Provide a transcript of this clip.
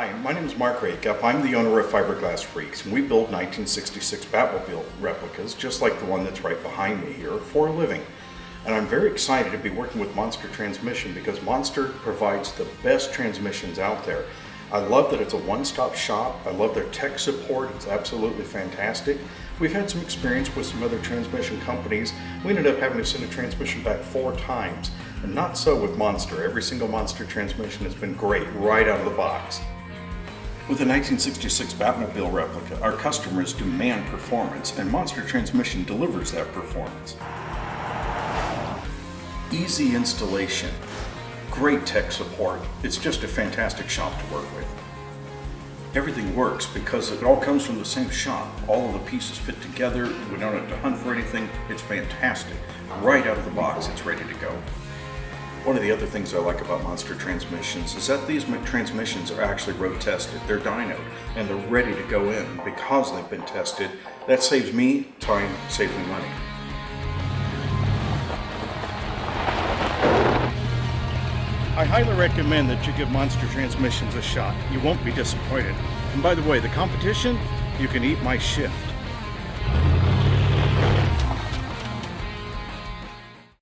Hi, my name is Mark Rakup. I'm the owner of Fiberglass Freaks, and we build 1966 Batmobile replicas, just like the one that's right behind me here, for a living. And I'm very excited to be working with Monster Transmission because Monster provides the best transmissions out there. I love that it's a one-stop shop. I love their tech support. It's absolutely fantastic. We've had some experience with some other transmission companies. We ended up having to send a transmission back 4 times, and not so with Monster. Every single Monster transmission has been great right out of the box. With the 1966 Batmobile replica, our customers demand performance, and Monster Transmission delivers that performance. Easy installation, great tech support. It's just a fantastic shop to work with. Everything works because it all comes from the same shop. All of the pieces fit together. We don't have to hunt for anything. It's fantastic. Right out of the box, it's ready to go. One of the other things I like about Monster Transmissions is that these transmissions are actually road tested. They're dynoed and they're ready to go in because they've been tested. That saves me time, saves me money. I highly recommend that you give Monster Transmissions a shot. You won't be disappointed. And by the way, the competition, you can eat my shift.